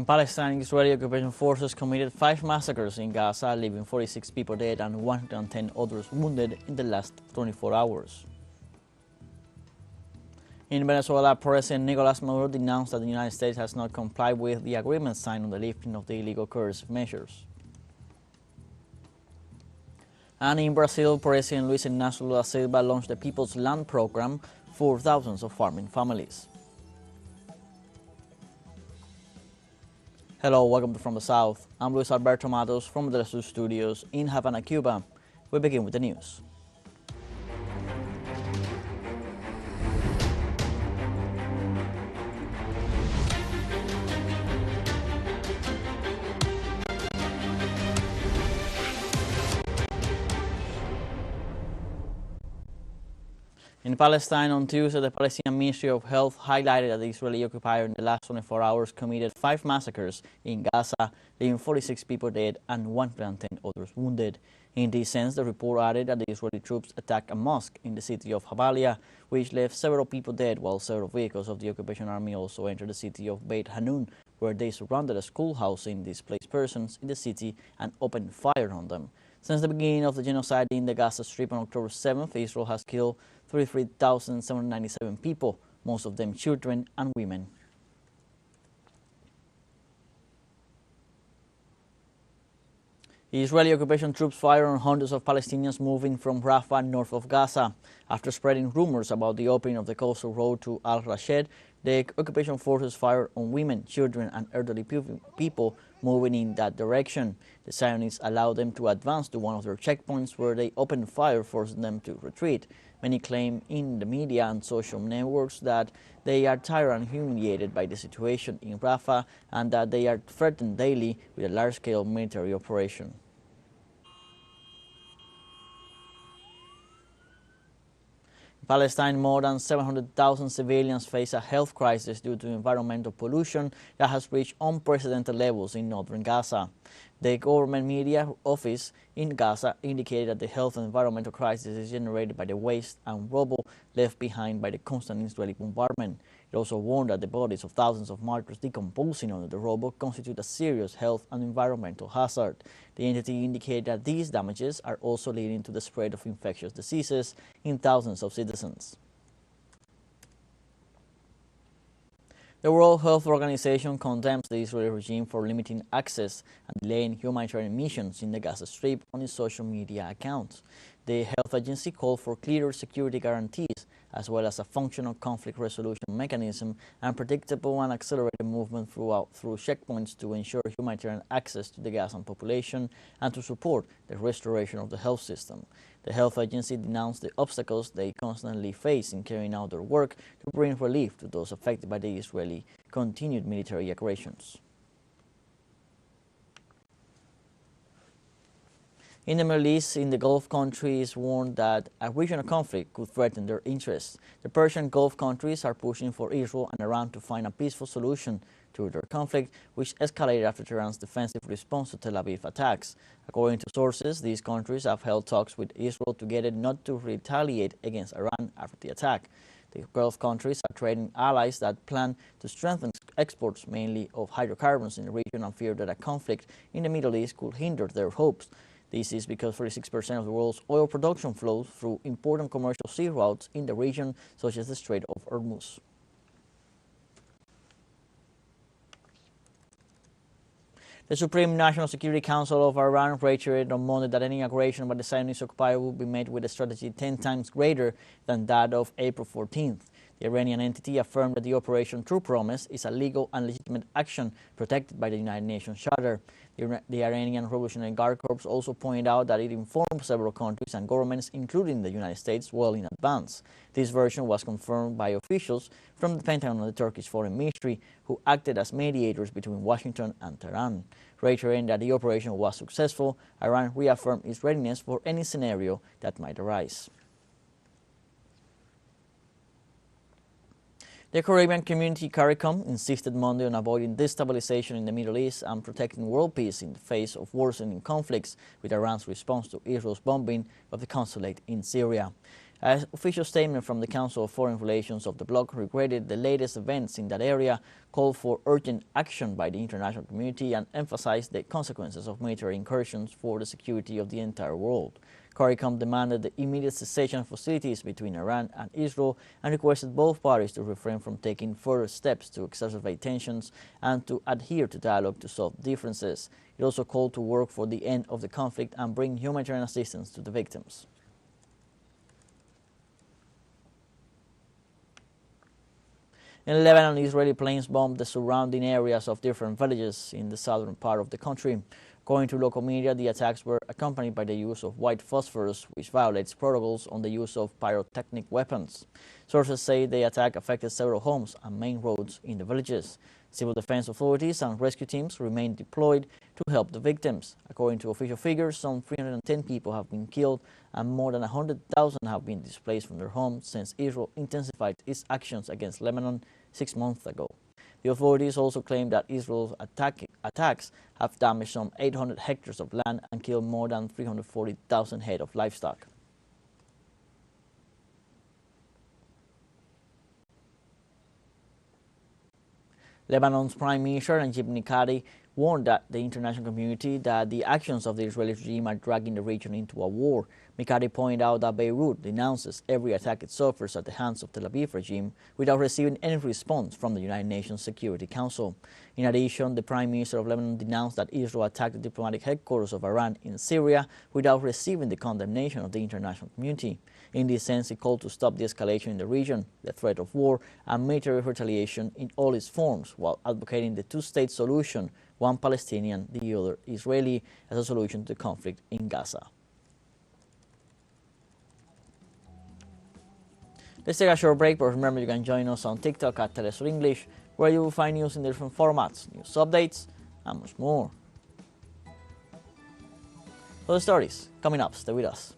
In Palestine, Israeli occupation forces committed 5 massacres in Gaza, leaving 46 people dead and 110 others wounded in the last 24 hours. In Venezuela, President Nicolas Maduro denounced that the United States has not complied with the agreement signed on the lifting of the illegal coercive measures. And in Brazil, President Luis Inácio Lula da Silva launched the People's Land Program for thousands of farming families. Hello, welcome to From the South. I'm Luis Alberto Matos from the teleSUR studios in Havana, Cuba. We begin with the news. In Palestine on Tuesday, the Palestinian Ministry of Health highlighted that the Israeli occupier in the last 24 hours committed 5 massacres in Gaza, leaving 46 people dead and 110 others wounded. In this sense, the report added that the Israeli troops attacked a mosque in the city of Jabalia, which left several people dead, while several vehicles of the occupation army also entered the city of Beit Hanun, where they surrounded a schoolhouse in displaced persons in the city and opened fire on them. Since the beginning of the genocide in the Gaza Strip on October 7th, Israel has killed 33,797 people, most of them children and women. Israeli occupation troops fired on hundreds of Palestinians moving from Rafah, north of Gaza. After spreading rumors about the opening of the coastal road to Al-Rashed, the occupation forces fired on women, children and elderly people moving in that direction. The Zionists allowed them to advance to one of their checkpoints, where they opened fire, forcing them to retreat. Many claim in the media and social networks that they are tired and humiliated by the situation in Rafah and that they are threatened daily with a large-scale military operation. In Palestine, more than 700,000 civilians face a health crisis due to environmental pollution that has reached unprecedented levels in northern Gaza. The government media office in Gaza indicated that the health and environmental crisis is generated by the waste and rubble left behind by the constant Israeli bombardment. It also warned that the bodies of thousands of martyrs decomposing under the rubble constitute a serious health and environmental hazard. The entity indicated that these damages are also leading to the spread of infectious diseases in thousands of citizens. The World Health Organization condemns the Israeli regime for limiting access and delaying humanitarian missions in the Gaza Strip on its social media accounts. The health agency called for clearer security guarantees, as well as a functional conflict resolution mechanism and predictable and accelerated movement through checkpoints to ensure humanitarian access to the Gazan population and to support the restoration of the health system. The health agency denounced the obstacles they constantly face in carrying out their work to bring relief to those affected by the Israeli continued military aggressions. In the Middle East, in the Gulf countries warned that a regional conflict could threaten their interests. The Persian Gulf countries are pushing for Israel and Iran to find a peaceful solution to their conflict, which escalated after Tehran's defensive response to Tel Aviv attacks. According to sources, these countries have held talks with Israel together not to retaliate against Iran after the attack. The Gulf countries are trading allies that plan to strengthen exports mainly of hydrocarbons in the region and fear that a conflict in the Middle East could hinder their hopes. This is because 46% of the world's oil production flows through important commercial sea routes in the region, such as the Strait of Hormuz. The Supreme National Security Council of Iran reiterated on Monday that any aggression by the Zionist occupier will be met with a strategy 10 times greater than that of April 14th. The Iranian entity affirmed that the Operation True Promise is a legal and legitimate action protected by the United Nations Charter. The Iranian Revolutionary Guard Corps also pointed out that it informed several countries and governments, including the United States, well in advance. This version was confirmed by officials from the Pentagon and the Turkish Foreign Ministry, who acted as mediators between Washington and Tehran. Reiterating that the operation was successful, Iran reaffirmed its readiness for any scenario that might arise. The Caribbean community CARICOM insisted Monday on avoiding destabilization in the Middle East and protecting world peace in the face of worsening conflicts with Iran's response to Israel's bombing of the consulate in Syria. An official statement from the Council of Foreign Relations of the bloc regretted the latest events in that area, called for urgent action by the international community, and emphasized the consequences of military incursions for the security of the entire world. CARICOM demanded the immediate cessation of hostilities between Iran and Israel and requested both parties to refrain from taking further steps to exacerbate tensions and to adhere to dialogue to solve differences. It also called to work for the end of the conflict and bring humanitarian assistance to the victims. In Lebanon, Israeli planes bombed the surrounding areas of different villages in the southern part of the country. According to local media, the attacks were accompanied by the use of white phosphorus, which violates protocols on the use of pyrotechnic weapons. Sources say the attack affected several homes and main roads in the villages. Civil defense authorities and rescue teams remain deployed to help the victims. According to official figures, some 310 people have been killed and more than 100,000 have been displaced from their homes since Israel intensified its actions against Lebanon 6 months ago. The authorities also claim that Israel's attacks have damaged some 800 hectares of land and killed more than 340,000 head of livestock. Lebanon's Prime Minister Najib Mikati warned the international community that the actions of the Israeli regime are dragging the region into a war. Mikati pointed out that Beirut denounces every attack it suffers at the hands of the Tel Aviv regime without receiving any response from the United Nations Security Council. In addition, the Prime Minister of Lebanon denounced that Israel attacked the diplomatic headquarters of Iran in Syria without receiving the condemnation of the international community. In this sense, he called to stop the escalation in the region, the threat of war, and military retaliation in all its forms, while advocating the two-state solution, one Palestinian, the other Israeli, as a solution to the conflict in Gaza. Let's take a short break, but remember you can join us on TikTok at teleSUR English, where you will find news in different formats, news updates, and much more. Other stories coming up, stay with us.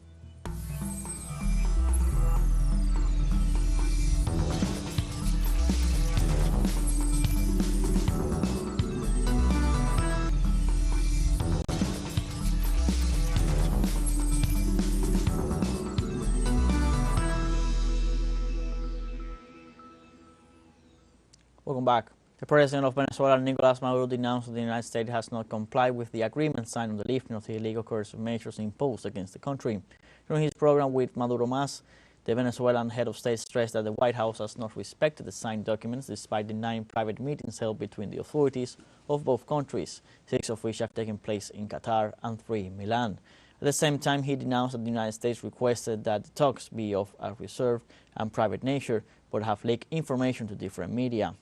Welcome back. The president of Venezuela, Nicolas Maduro, denounced that the United States has not complied with the agreement signed on the lifting of the illegal coercive measures imposed against the country. During his program with Maduro Mas, the Venezuelan head of state stressed that the White House has not respected the signed documents despite the 9 private meetings held between the authorities of both countries, 6 of which have taken place in Qatar and 3 in Milan. At the same time, he denounced that the United States requested that the talks be of a reserved and private nature, but have leaked information to different media.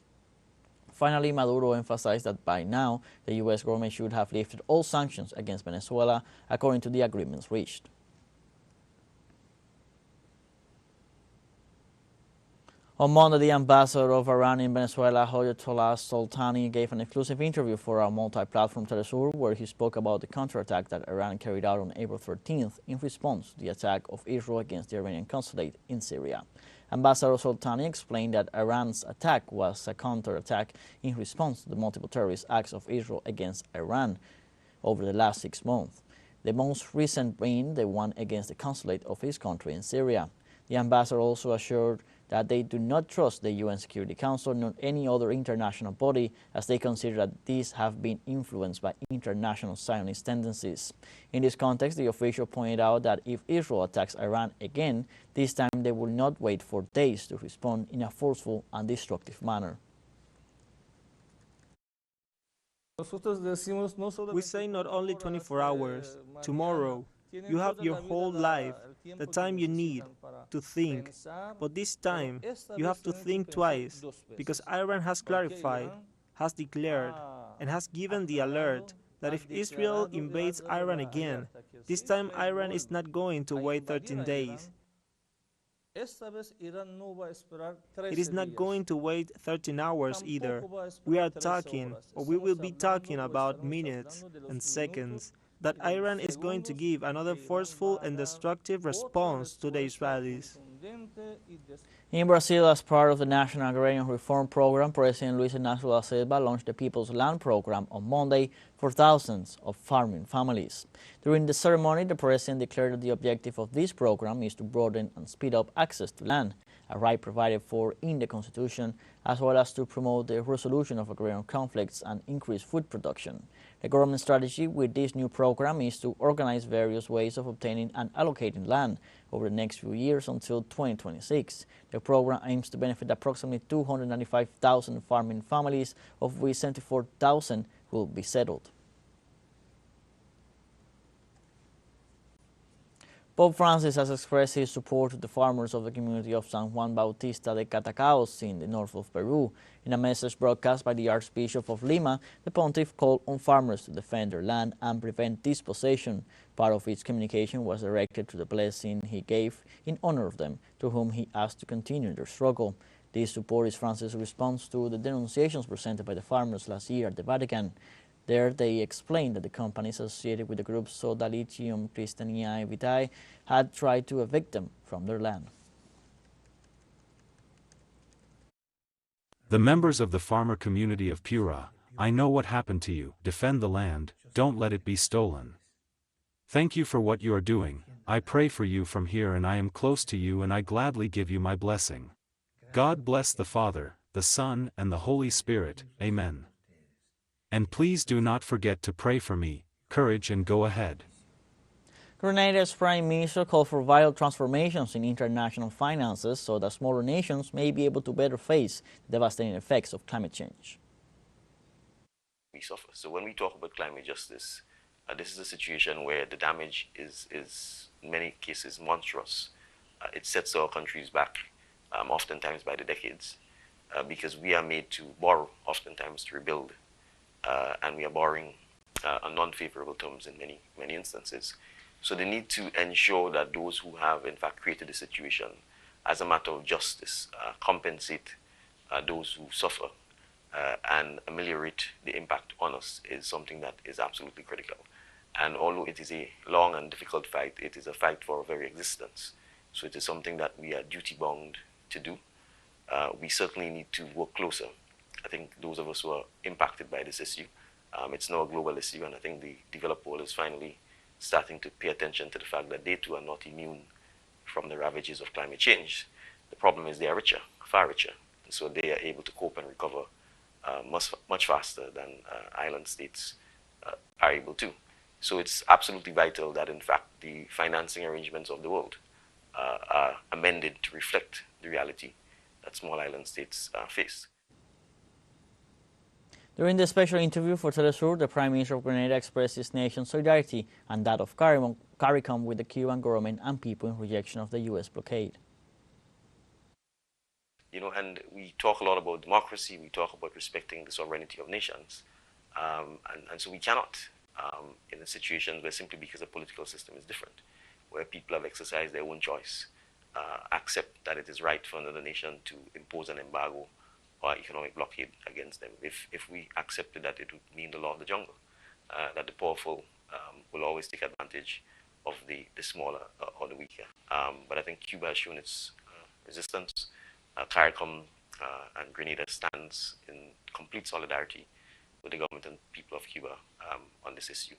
Finally, Maduro emphasized that by now, the U.S. government should have lifted all sanctions against Venezuela according to the agreements reached. On Monday, the ambassador of Iran in Venezuela, Ayatollah Soltani, gave an exclusive interview for our multi-platform teleSUR, where he spoke about the counterattack that Iran carried out on April 13th in response to the attack of Israel against the Iranian consulate in Syria. Ambassador Soltani explained that Iran's attack was a counterattack in response to the multiple terrorist acts of Israel against Iran over the last 6 months, the most recent being the one against the consulate of his country in Syria. The ambassador also assured that they do not trust the UN Security Council nor any other international body, as they consider that these have been influenced by international Zionist tendencies. In this context, the official pointed out that if Israel attacks Iran again, this time they will not wait for days to respond in a forceful and destructive manner. We say not only 24 hours, tomorrow. You have your whole life, the time you need to think. But this time, you have to think twice, because Iran has clarified, has declared, and has given the alert that if Israel invades Iran again, this time Iran is not going to wait 13 days. It is not going to wait 13 hours either. We are talking, or we will be talking about minutes and seconds, that Iran is going to give another forceful and destructive response to the Israelis. In Brazil, as part of the National Agrarian Reform Program, President Luis Inácio Lula da Silva launched the People's Land Program on Monday for thousands of farming families. During the ceremony, the president declared that the objective of this program is to broaden and speed up access to land, a right provided for in the Constitution, as well as to promote the resolution of agrarian conflicts and increase food production. The government strategy with this new program is to organize various ways of obtaining and allocating land over the next few years until 2026. The program aims to benefit approximately 295,000 farming families, of which 74,000 will be settled. Pope Francis has expressed his support to the farmers of the community of San Juan Bautista de Catacaos in the north of Peru. In a message broadcast by the Archbishop of Lima, the pontiff called on farmers to defend their land and prevent dispossession. Part of its communication was directed to the blessing he gave in honor of them, to whom he asked to continue their struggle. This support is Francis' response to the denunciations presented by the farmers last year at the Vatican. There, they explained that the companies associated with the group Sodalicium Christianae Vitae had tried to evict them from their land. The members of the farmer community of Piura, I know what happened to you. Defend the land, don't let it be stolen. Thank you for what you are doing. I pray for you from here, and I am close to you, and I gladly give you my blessing. God bless the Father, the Son, and the Holy Spirit. Amen. And please do not forget to pray for me. Courage and go ahead. Grenada's Prime Minister called for vital transformations in international finances so that smaller nations may be able to better face the devastating effects of climate change. We suffer. So when we talk about climate justice, this is a situation where the damage is in many cases monstrous. It sets our countries back, oftentimes by the decades, because we are made to borrow, oftentimes to rebuild. And we are borrowing on non-favorable terms in many instances. So the need to ensure that those who have in fact created the situation, as a matter of justice, compensate those who suffer and ameliorate the impact on us is something that is absolutely critical. And although it is a long and difficult fight, it is a fight for our very existence. So it is something that we are duty-bound to do. We certainly need to work closer. I think those of us who are impacted by this issue, it's now a global issue, and I think the developed world is finally starting to pay attention to the fact that they too are not immune from the ravages of climate change. The problem is they are richer, far richer, and so they are able to cope and recover much faster than island states are able to. So it's absolutely vital that in fact the financing arrangements of the world are amended to reflect the reality that small island states face. During the special interview for teleSUR, the Prime Minister of Grenada expressed his nation's solidarity and that of CARICOM with the Cuban government and people in rejection of the U.S. blockade. You know, and we talk a lot about democracy, we talk about respecting the sovereignty of nations, and so we cannot, in a situation where simply because the political system is different, where people have exercised their own choice, accept that it is right for another nation to impose an embargo or economic blockade against them. If we accepted that, it would mean the law of the jungle, that the powerful will always take advantage of the smaller or the weaker. But I think Cuba has shown its resistance. CARICOM and Grenada stands in complete solidarity with the government and people of Cuba on this issue.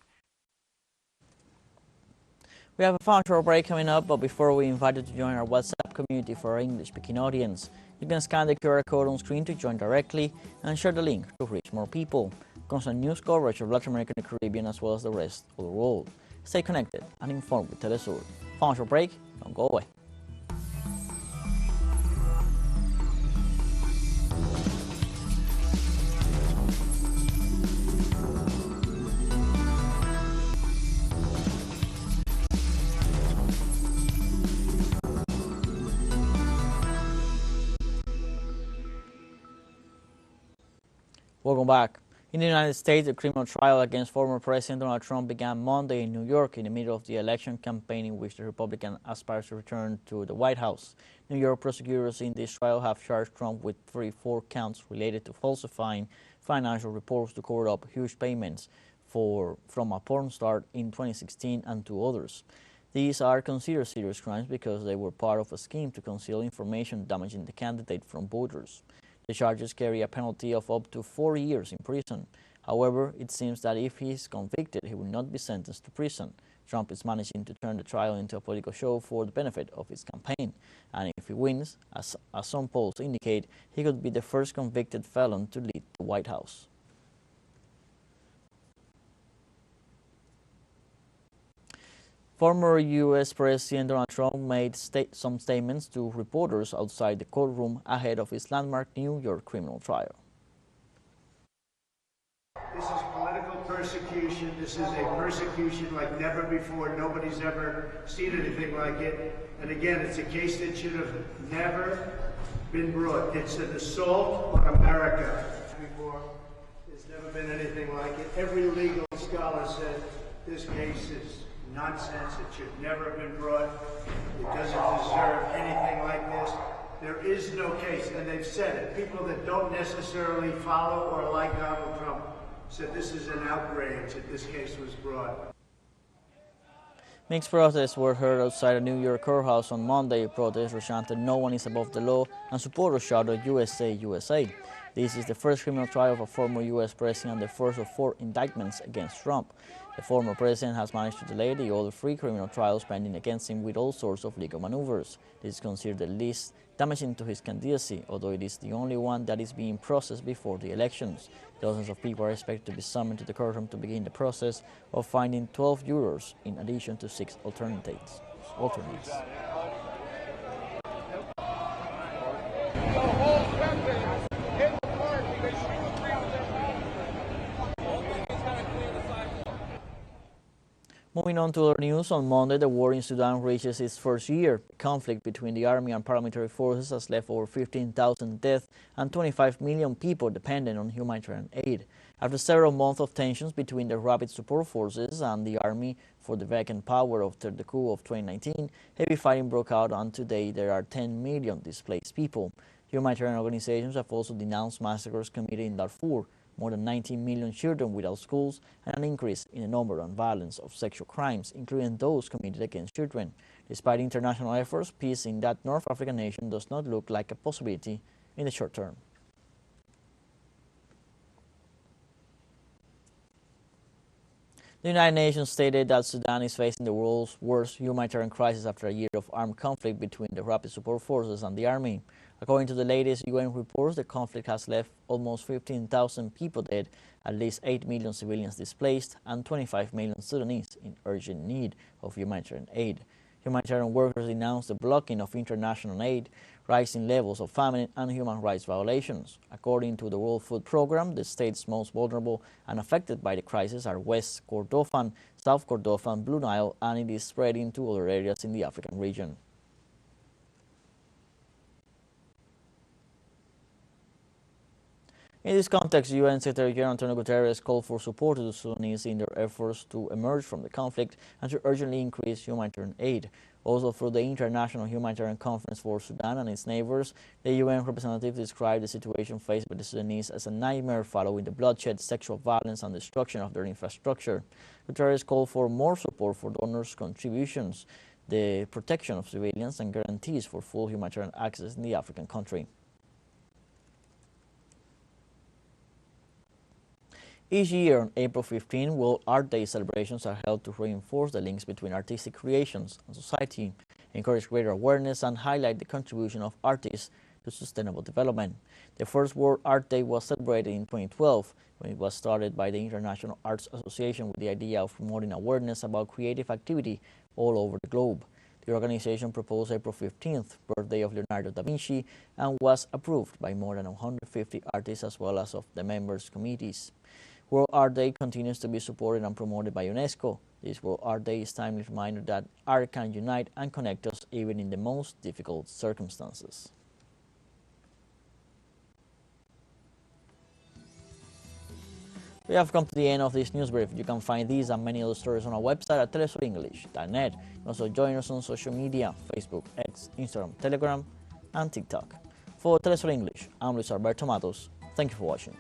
We have a fun short break coming up, but before we invite you to join our WhatsApp community for our English-speaking audience. You can scan the QR code on screen to join directly and share the link to reach more people. Constant news coverage of Latin America and the Caribbean as well as the rest of the world. Stay connected and informed with teleSUR. Fun short break, don't go away. Welcome back. In the United States, the criminal trial against former President Donald Trump began Monday in New York in the middle of the election campaign in which the Republican aspires to return to the White House. New York prosecutors in this trial have charged Trump with 34 counts related to falsifying financial reports to cover up huge payments from a porn star in 2016 and two others. These are considered serious crimes because they were part of a scheme to conceal information damaging the candidate from voters. The charges carry a penalty of up to 4 years in prison. However, it seems that if he is convicted, he will not be sentenced to prison. Trump is managing to turn the trial into a political show for the benefit of his campaign. And if he wins, as some polls indicate, he could be the first convicted felon to lead the White House. Former U.S. President Donald Trump made some statements to reporters outside the courtroom ahead of his landmark New York criminal trial. This is political persecution. This is a persecution like never before. Nobody's ever seen anything like it. And again, it's a case that should have never been brought. It's an assault on America. Before, there's never been anything like it. Every legal scholar said this case is nonsense. It should never have been brought. It doesn't deserve anything like this. There is no case, and they've said it. People that don't necessarily follow or like Donald Trump said this is an outrage that this case was brought. Mixed protests were heard outside a New York courthouse on Monday. Protesters chanted "No one is above the law," and supporters shouted "USA, USA." This is the first criminal trial of a former U.S. president and the first of 4 indictments against Trump. The former president has managed to delay the other 3 criminal trials pending against him with all sorts of legal maneuvers. This is considered the least damaging to his candidacy, although it is the only one that is being processed before the elections. Dozens of people are expected to be summoned to the courtroom to begin the process of finding 12 jurors in addition to 6 alternates. Moving on to other news, on Monday, the war in Sudan reaches its first year. The conflict between the army and paramilitary forces has left over 15,000 deaths and 25 million people dependent on humanitarian aid. After several months of tensions between the rapid support forces and the army for the vacant power after the coup of 2019, heavy fighting broke out, and today there are 10 million displaced people. Humanitarian organizations have also denounced massacres committed in Darfur, more than 19 million children without schools, and an increase in the number and violence of sexual crimes, including those committed against children. Despite international efforts, peace in that North African nation does not look like a possibility in the short term. The United Nations stated that Sudan is facing the world's worst humanitarian crisis after a year of armed conflict between the rapid support forces and the army. According to the latest UN reports, the conflict has left almost 15,000 people dead, at least 8 million civilians displaced, and 25 million Sudanese in urgent need of humanitarian aid. Humanitarian workers denounced the blocking of international aid, rising levels of famine, and human rights violations. According to the World Food Programme, the states most vulnerable and affected by the crisis are West Kordofan, South Kordofan, Blue Nile, and it is spreading to other areas in the African region. In this context, UN Secretary General Antonio Guterres called for support to the Sudanese in their efforts to emerge from the conflict and to urgently increase humanitarian aid. Also, through the International Humanitarian Conference for Sudan and its neighbors, the UN representative described the situation faced by the Sudanese as a nightmare following the bloodshed, sexual violence, and destruction of their infrastructure. Guterres called for more support for donors' contributions, the protection of civilians, and guarantees for full humanitarian access in the African country. Each year on April 15, World Art Day celebrations are held to reinforce the links between artistic creations and society, encourage greater awareness, and highlight the contribution of artists to sustainable development. The first World Art Day was celebrated in 2012 when it was started by the International Arts Association with the idea of promoting awareness about creative activity all over the globe. The organization proposed April 15th, birthday of Leonardo da Vinci, and was approved by more than 150 artists as well as of the members' committees. World Art Day continues to be supported and promoted by UNESCO. This World Art Day is a timely reminder that art can unite and connect us even in the most difficult circumstances. We have come to the end of this news brief. You can find these and many other stories on our website at telesurenglish.net. Also join us on social media, Facebook, X, Instagram, Telegram, and TikTok. For TeleSUR English, I'm Luis Alberto Matos. Thank you for watching.